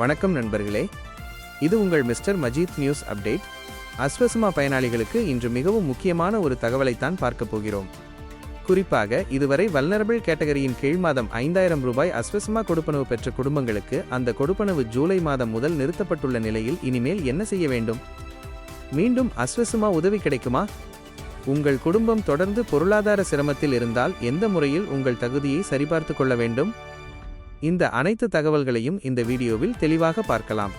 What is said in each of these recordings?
வணக்கம் நண்பர்களே, இது உங்கள் மிஸ்டர் மஜீத் நியூஸ் அப்டேட். அஸ்வசுமா பயனாளிகளுக்கு இன்று மிகவும் முக்கியமான ஒரு தகவலைத்தான் பார்க்க போகிறோம். குறிப்பாக இதுவரை வல்னரபிள் கேட்டகரியின் கீழ் மாதம் 5000 ரூபாய் அஸ்வசுமா கொடுப்பனவு பெற்ற குடும்பங்களுக்கு அந்த கொடுப்பனவு ஜூலை மாதம் முதல் நிறுத்தப்பட்டுள்ள நிலையில் இனிமேல் என்ன செய்ய வேண்டும்? மீண்டும் அஸ்வசுமா உதவி கிடைக்குமா? உங்கள் குடும்பம் தொடர்ந்து பொருளாதார சிரமத்தில் இருந்தால் எந்த முறையில் உங்கள் தகுதியை சரிபார்த்து கொள்ள வேண்டும்? இந்த அனைத்து தகவல்களையும் இந்த வீடியோவில் தெளிவாக பார்க்கலாம்.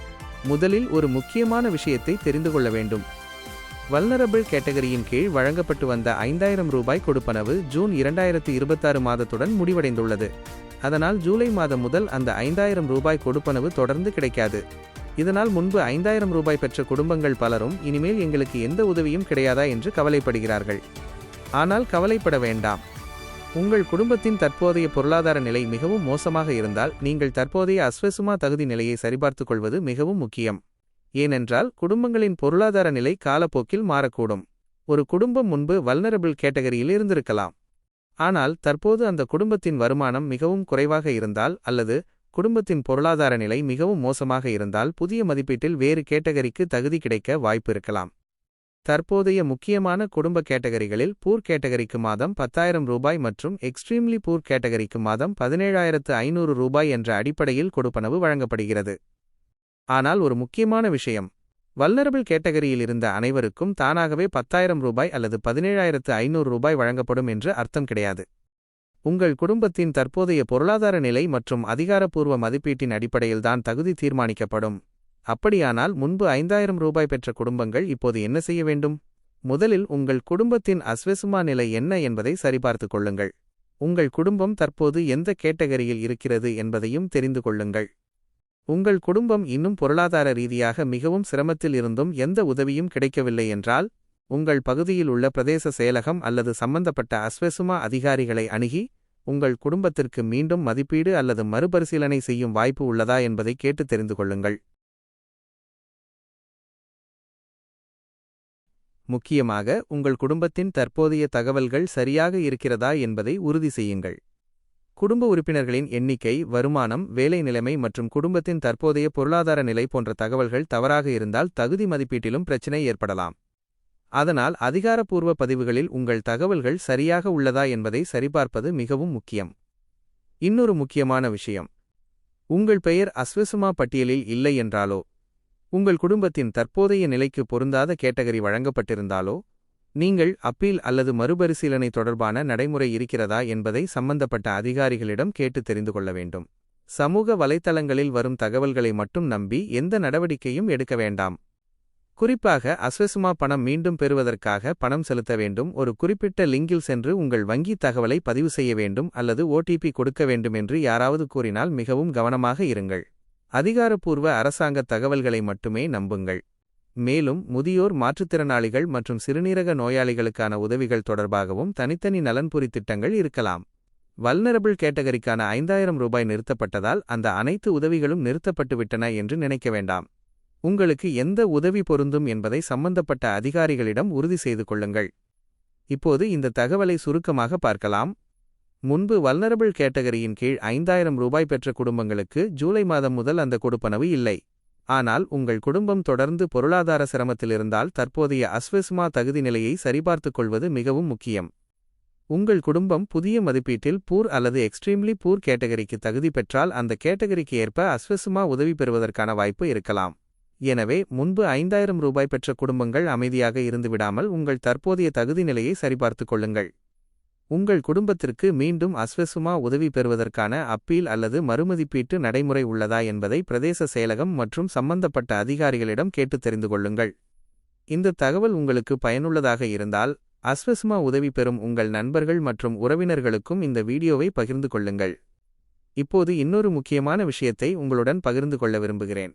முதலில் ஒரு முக்கியமான விஷயத்தை தெரிந்து கொள்ள வேண்டும். வல்னரபிள் கேட்டகரியின் கீழ் வழங்கப்பட்டு வந்த 5000 ரூபாய் கொடுப்பனவு ஜூன் 2026 மாதத்துடன் முடிவடைந்துள்ளது. அதனால் ஜூலை மாதம் முதல் அந்த 5000 ரூபாய் கொடுப்பனவு தொடர்ந்து கிடைக்காது. இதனால் முன்பு 5000 ரூபாய் பெற்ற குடும்பங்கள் பலரும் இனிமேல் எங்களுக்கு எந்த உதவியும் கிடையாதா என்று கவலைப்படுகிறார்கள். ஆனால் கவலைப்பட வேண்டாம். உங்கள் குடும்பத்தின் தற்போதைய பொருளாதார நிலை மிகவும் மோசமாக இருந்தால் நீங்கள் தற்போதைய அஸ்வசுமா தகுதி நிலையை சரிபார்த்துக் கொள்வது மிகவும் முக்கியம். ஏனென்றால் குடும்பங்களின் பொருளாதார நிலை காலப்போக்கில் மாறக்கூடும். ஒரு குடும்பம் முன்பு வல்னரபிள் கேட்டகரியில் இருந்திருக்கலாம். ஆனால் தற்போது அந்த குடும்பத்தின் வருமானம் மிகவும் குறைவாக இருந்தால் அல்லது குடும்பத்தின் பொருளாதார நிலை மிகவும் மோசமாக இருந்தால் புதிய மதிப்பீட்டில் வேறு கேட்டகரிக்கு தகுதி கிடைக்க வாய்ப்பு இருக்கலாம். தற்போதைய முக்கியமான குடும்ப கேட்டகரிகளில் பூர் கேட்டகரிக்கு மாதம் 10,000 ரூபாய் மற்றும் எக்ஸ்ட்ரீம்லி பூர் கேட்டகரிக்கு மாதம் 17,500 ரூபாய் என்ற அடிப்படையில் கொடுப்பனவு வழங்கப்படுகிறது. ஆனால் ஒரு முக்கியமான விஷயம், வல்னரபிள் கேட்டகரியில் இருந்த அனைவருக்கும் தானாகவே 10,000 ரூபாய் அல்லது 17,500 ரூபாய் வழங்கப்படும் என்று அர்த்தம் கிடையாது. உங்கள் குடும்பத்தின் தற்போதைய பொருளாதார நிலை மற்றும் அதிகாரப்பூர்வ மதிப்பீட்டின் அடிப்படையில்தான் தகுதி தீர்மானிக்கப்படும். அப்படியானால் முன்பு 5000 ரூபாய் பெற்ற குடும்பங்கள் இப்போது என்ன செய்ய வேண்டும்? முதலில் உங்கள் குடும்பத்தின் அஸ்வசுமா நிலை என்ன என்பதை சரிபார்த்து கொள்ளுங்கள். உங்கள் குடும்பம் தற்போது எந்த கேட்டகரியில் இருக்கிறது என்பதையும் தெரிந்து கொள்ளுங்கள். உங்கள் குடும்பம் இன்னும் பொருளாதார ரீதியாக மிகவும் சிரமத்தில் இருந்தும் எந்த உதவியும் கிடைக்கவில்லை என்றால், உங்கள் பகுதியில் உள்ள பிரதேச செயலகம் அல்லது சம்பந்தப்பட்ட அஸ்வசுமா அதிகாரிகளை அணுகி உங்கள் குடும்பத்திற்கு மீண்டும் மதிப்பீடு அல்லது மறுபரிசீலனை செய்யும் வாய்ப்பு உள்ளதா என்பதை கேட்டு தெரிந்து கொள்ளுங்கள். முக்கியமாக உங்கள் குடும்பத்தின் தற்போதைய தகவல்கள் சரியாக இருக்கிறதா என்பதை உறுதி செய்யுங்கள். குடும்ப உறுப்பினர்களின் எண்ணிக்கை, வருமானம், வேலை நிலைமை மற்றும் குடும்பத்தின் தற்போதைய பொருளாதார நிலை போன்ற தகவல்கள் தவறாக இருந்தால் தகுதி மதிப்பீட்டிலும் பிரச்சினை ஏற்படலாம். அதனால் அதிகாரப்பூர்வ பதிவுகளில் உங்கள் தகவல்கள் சரியாக உள்ளதா என்பதை சரிபார்ப்பது மிகவும் முக்கியம். இன்னொரு முக்கியமான விஷயம், உங்கள் பெயர் அஸ்வசுமா பட்டியலில் இல்லை என்றாலோ, உங்கள் குடும்பத்தின் தற்போதைய நிலைக்கு பொருந்தாத கேட்டகரி வழங்கப்பட்டிருந்தாலோ, நீங்கள் அப்பீல் அல்லது மறுபரிசீலனை தொடர்பான நடைமுறை இருக்கிறதா என்பதை சம்பந்தப்பட்ட அதிகாரிகளிடம் கேட்டு தெரிந்து கொள்ள வேண்டும். சமூக வலைத்தளங்களில் வரும் தகவல்களை மட்டும் நம்பி எந்த நடவடிக்கையும் எடுக்க வேண்டாம். குறிப்பாக அஸ்வசுமா பணம் மீண்டும் பெறுவதற்காக பணம் செலுத்த வேண்டும், ஒரு குறிப்பிட்ட லிங்கில் சென்று உங்கள் வங்கி தகவலை பதிவு செய்ய வேண்டும் அல்லது OTP கொடுக்க வேண்டும் என்று யாராவது கூறினால் மிகவும் கவனமாக இருங்கள். அதிகாரப்பூர்வ அரசாங்க தகவல்களை மட்டுமே நம்புங்கள். மேலும் முதியோர், மாற்றுத்திறனாளிகள் மற்றும் சிறுநீரக நோயாளிகளுக்கான உதவிகள் தொடர்பாகவும் தனித்தனி நலன்புரி திட்டங்கள் இருக்கலாம். வல்னரபிள் கேட்டகரிக்கான 5000 ரூபாய் நிறுத்தப்பட்டதால் அந்த அனைத்து உதவிகளும் நிறுத்தப்பட்டுவிட்டன என்று நினைக்க வேண்டாம். உங்களுக்கு எந்த உதவி பொருந்தும் என்பதை சம்பந்தப்பட்ட அதிகாரிகளிடம் உறுதி செய்து கொள்ளுங்கள். இப்போது இந்த தகவலை சுருக்கமாக பார்க்கலாம். முன்பு வல்னரபிள் கேட்டகரியின் கீழ் 5000 ரூபாய் பெற்ற குடும்பங்களுக்கு ஜூலை மாதம் முதல் அந்த கொடுப்பனவு இல்லை. ஆனால் உங்கள் குடும்பம் தொடர்ந்து பொருளாதார சிரமத்தில் இருந்தால் தற்போதைய அஸ்வசுமா தகுதி நிலையை சரிபார்த்துக் கொள்வது மிகவும் முக்கியம். உங்கள் குடும்பம் புதிய மதிப்பீட்டில் பூர் அல்லது எக்ஸ்ட்ரீம்லி பூர் கேட்டகரிக்கு தகுதி பெற்றால் அந்த கேட்டகரிக்கு ஏற்ப அஸ்வசுமா உதவி பெறுவதற்கான வாய்ப்பு இருக்கலாம். எனவே முன்பு 5000 ரூபாய் பெற்ற குடும்பங்கள் அமைதியாக இருந்துவிடாமல் உங்கள் தற்போதைய தகுதி நிலையை சரிபார்த்துக் கொள்ளுங்கள். உங்கள் குடும்பத்திற்கு மீண்டும் அஸ்வசுமா உதவி பெறுவதற்கான அப்பீல் அல்லது மறுமதிப்பீட்டு நடைமுறை உள்ளதா என்பதை பிரதேச செயலகம் மற்றும் சம்பந்தப்பட்ட அதிகாரிகளிடம் கேட்டு தெரிந்து கொள்ளுங்கள். இந்த தகவல் உங்களுக்கு பயனுள்ளதாக இருந்தால் அஸ்வசுமா உதவி பெறும் உங்கள் நண்பர்கள் மற்றும் உறவினர்களுக்கும் இந்த வீடியோவை பகிர்ந்து கொள்ளுங்கள். இப்போது இன்னொரு முக்கியமான விஷயத்தை உங்களுடன் பகிர்ந்து கொள்ள விரும்புகிறேன்.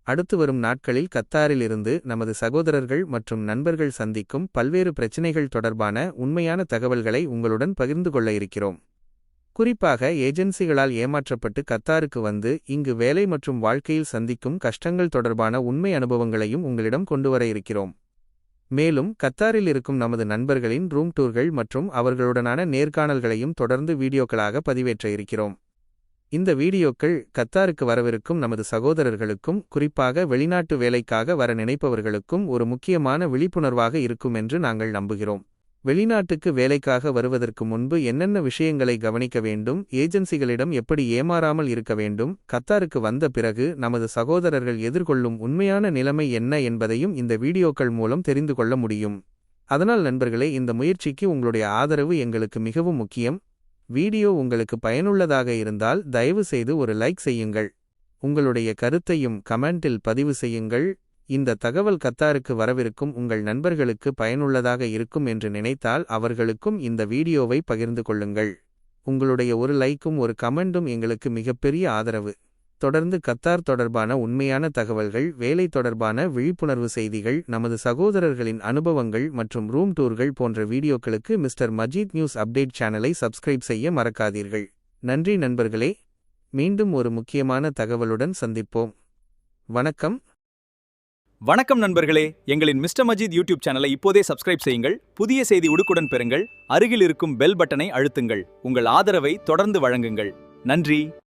அடுத்து வரும் நாட்களில் கத்தாரில் இருந்து நமது சகோதரர்கள் மற்றும் நண்பர்கள் சந்திக்கும் பல்வேறு பிரச்சினைகள் தொடர்பான உண்மையான தகவல்களை உங்களுடன் பகிர்ந்து கொள்ள இருக்கிறோம். குறிப்பாக ஏஜென்சிகளால் ஏமாற்றப்பட்டு கத்தாருக்கு வந்து இங்கு வேலை மற்றும் வாழ்க்கையில் சந்திக்கும் கஷ்டங்கள் தொடர்பான உண்மை அனுபவங்களையும் உங்களிடம் கொண்டுவர இருக்கிறோம். மேலும் கத்தாரில் இருக்கும் நமது நண்பர்களின் ரூம் டூர்கள் மற்றும் அவர்களுடனான நேர்காணல்களையும் தொடர்ந்து வீடியோக்களாக பதிவேற்ற இருக்கிறோம். இந்த வீடியோக்கள் கத்தாருக்கு வரவிருக்கும் நமது சகோதரர்களுக்கும் குறிப்பாக வெளிநாட்டு வேலைக்காக வர நினைப்பவர்களுக்கும் ஒரு முக்கியமான விழிப்புணர்வாக இருக்கும் என்று நாங்கள் நம்புகிறோம். வெளிநாட்டுக்கு வேலைக்காக வருவதற்கு முன்பு என்னென்ன விஷயங்களை கவனிக்க வேண்டும், ஏஜென்சிகளிடம் எப்படி ஏமாறாமல் இருக்க வேண்டும், கத்தாருக்கு வந்த பிறகு நமது சகோதரர்கள் எதிர்கொள்ளும் உண்மையான நிலைமை என்ன என்பதையும் இந்த வீடியோக்கள் மூலம் தெரிந்து கொள்ள முடியும். அதனால் நண்பர்களே, இந்த முயற்சிக்கு உங்களுடைய ஆதரவு எங்களுக்கு மிகவும் முக்கியம். வீடியோ உங்களுக்கு பயனுள்ளதாக இருந்தால் தயவு செய்து ஒரு லைக் செய்யுங்கள். உங்களுடைய கருத்தையும் கமெண்டில் பதிவு செய்யுங்கள். இந்த தகவல் கத்தாருக்கு வரவிருக்கும் உங்கள் நண்பர்களுக்கு பயனுள்ளதாக இருக்கும் என்று நினைத்தால் அவர்களுக்கும் இந்த வீடியோவை பகிர்ந்து கொள்ளுங்கள். உங்களுடைய ஒரு லைக்கும் ஒரு கமெண்டும் எங்களுக்கு மிகப்பெரிய ஆதரவு. தொடர்ந்து கத்தார் தொடர்பான உண்மையான தகவல்கள், வேலை தொடர்பான விழிப்புணர்வு செய்திகள், நமது சகோதரர்களின் அனுபவங்கள் மற்றும் ரூம் டூர்கள் போன்ற வீடியோக்களுக்கு மிஸ்டர் மஜீத் நியூஸ் அப்டேட் சேனலை சப்ஸ்கிரைப் செய்ய மறக்காதீர்கள். நன்றி நண்பர்களே. மீண்டும் ஒரு முக்கியமான தகவலுடன் சந்திப்போம். வணக்கம். வணக்கம் நண்பர்களே, எங்களின் மிஸ்டர் மஜீத் யூடியூப் சேனலை இப்போதே சப்ஸ்கிரைப் செய்யுங்கள். புதிய செய்தி உடனுக்குடன் பெறுங்கள். அருகில் இருக்கும் பெல் பட்டனை அழுத்துங்கள். உங்கள் ஆதரவை தொடர்ந்து வழங்குங்கள். நன்றி.